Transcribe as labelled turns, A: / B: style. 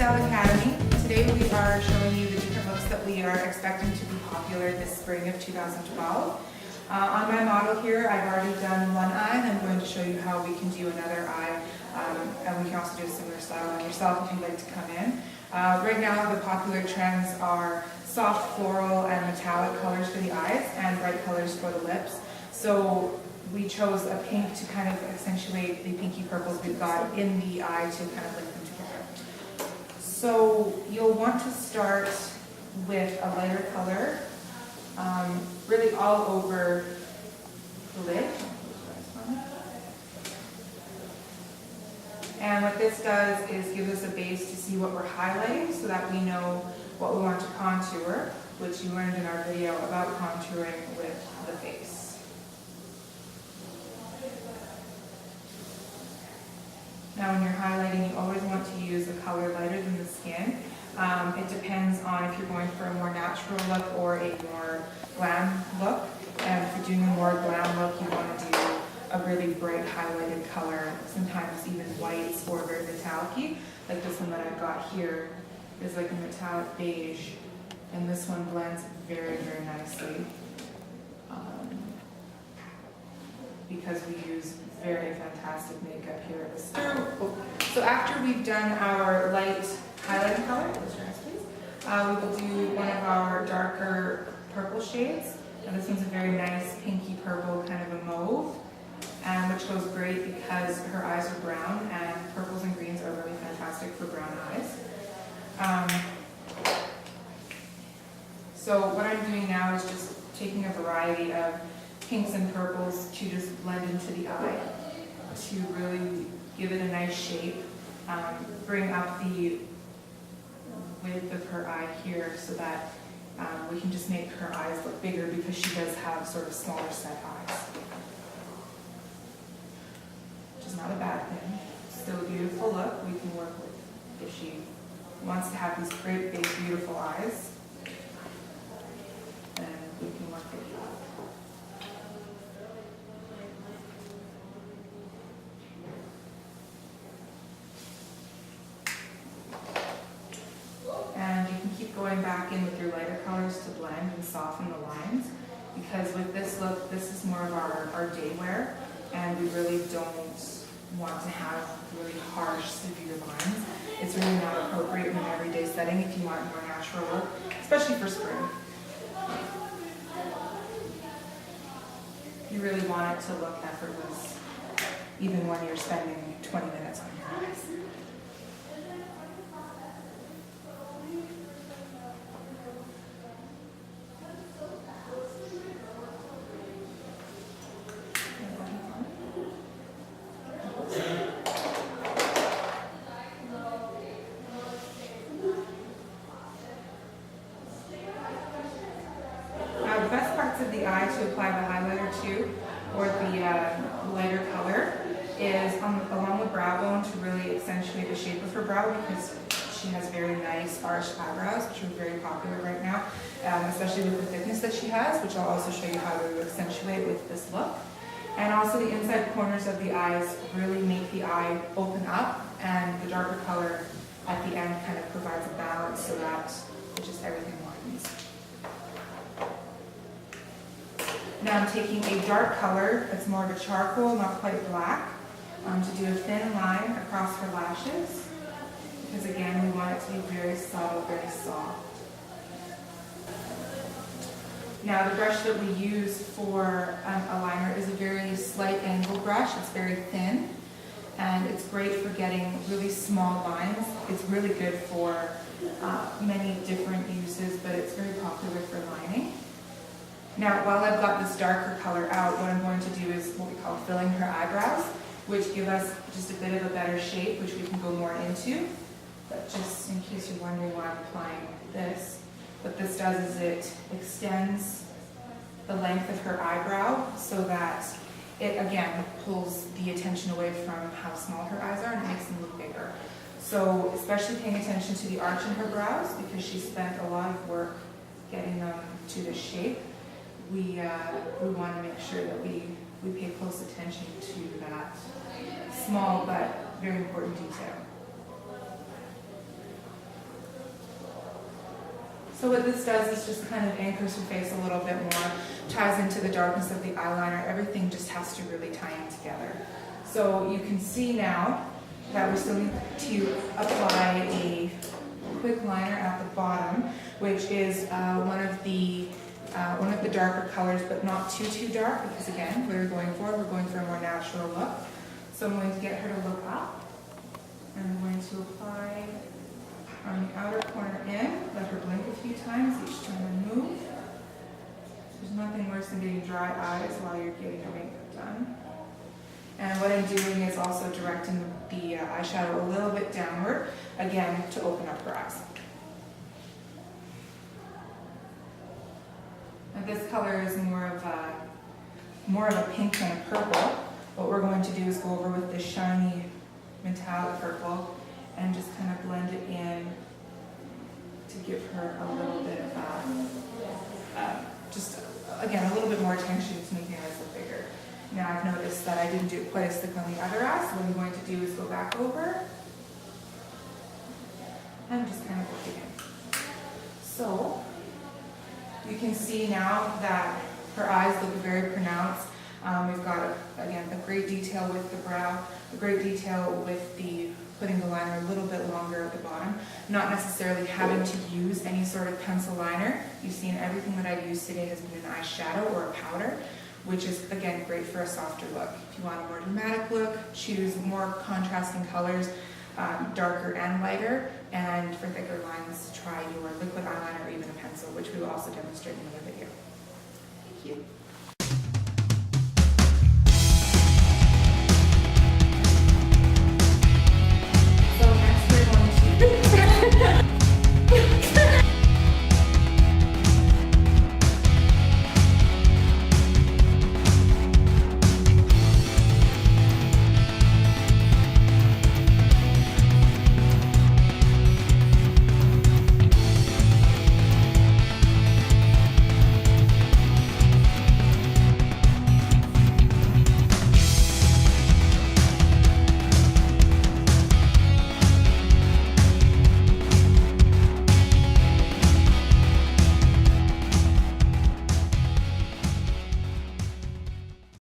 A: Est-elle Academy. Today we are showing you the different looks that we are expecting to be popular this spring of 2012. On my model here, I've already done one eye, and I'm going to show you how we can do another eye, and we can also do a similar style on yourself if you'd like to come in. Right now, the popular trends are soft floral and metallic colors for the eyes and bright colors for the lips. So we chose a pink to kind of accentuate the pinky purples we've got in the eye to kind of link them together. So you'll want to start with a lighter color, really all over the lid. And what this does is give us a base to see what we're highlighting so that we know what we want to contour, which you learned in our video about contouring with the face. Now when you're highlighting, you always want to use a color lighter than the skin. It depends on if you're going for a more natural look or a more glam look. And if you're doing a more glam look, you want to do a really bright highlighted color, sometimes even whites or very metallic-y. Like this one that I've got here is like a metallic beige, and this one blends very, very nicely because we use very fantastic makeup here at the start. So after we've done our light highlighting color, we will do one of our darker purple shades. And this one's a very nice pinky purple, kind of a mauve, which goes great because her eyes are brown, and purples and greens are really fantastic for brown eyes. So what I'm doing now is just taking a variety of pinks and purples to just blend into the eye to really give it a nice shape, bring up the width of her eye here so that we can just make her eyes look bigger because she does have sort of smaller set eyes. Which is not a bad thing. Still a beautiful look we can work with if she wants to have these great big beautiful eyes. Then we can work with that. And you can keep going back in with your lighter colors to blend and soften the lines, because with this look, this is more of our day wear, and we really don't want to have really harsh, severe lines. It's really not appropriate in an everyday setting if you want a more natural look, especially for spring. You really want it to look effortless, even when you're spending 20 minutes on your eyes. The best parts of the eye to apply the highlighter to, or the lighter color, is along the brow bone to really accentuate the shape of her brow, because she has very nice arched eyebrows, which are very popular right now, especially with the thickness that she has, which I'll also show you how to accentuate with this look. And also the inside corners of the eyes really make the eye open up, and the darker color at the end kind of provides a balance so that just everything widens. Now I'm taking a dark color that's more of a charcoal, not quite black, to do a thin line across her lashes, because again, we want it to be very subtle, very soft. Now the brush that we use for a liner is a very slight angle brush. It's very thin, and it's great for getting really small lines. It's really good for many different uses, but it's very popular for lining. Now, while I've got this darker color out, what I'm going to do is what we call filling her eyebrows, which give us just a bit of a better shape, which we can go more into. But just in case you're wondering why I'm applying this, what this does is it extends the length of her eyebrow so that it, again, pulls the attention away from how small her eyes are and it makes them look bigger. So, especially paying attention to the arch in her brows, because she spent a lot of work getting them to this shape. We want to make sure that we pay close attention to that small but very important detail. So what this does is just kind of anchors her face a little bit more, ties into the darkness of the eyeliner. Everything just has to really tie in together. So you can see now that we still need to apply a quick liner at the bottom, which is one of the darker colors, but not too dark, because again, we're going for a more natural look. So I'm going to get her to look up, and I'm going to apply on the outer corner in, let her blink a few times each time I move. There's nothing worse than getting dry eyes while you're getting your makeup done. And what I'm doing is also directing the eyeshadow a little bit downward, again, to open up her eyes. Now this color is more of a pink than a purple. What we're going to do is go over with this shiny metallic purple and just kind of blend it in to give her a little bit of just again a little bit more attention to making her eyes look bigger. Now I've noticed that I didn't do it quite as thick on the other eye, so what I'm going to do is go back over and just kind of work it in. So you can see now that her eyes look very pronounced. We've got, again, a great detail with the brow, a great detail with putting the liner a little bit longer at the bottom, not necessarily having to use any sort of pencil liner. You've seen everything that I've used today has been an eyeshadow or a powder, which is, again, great for a softer look. If you want a more dramatic look, choose more contrasting colors, darker and lighter, and for thicker lines, try your liquid eyeliner or even a pencil, which we will also demonstrate in another video. Thank you.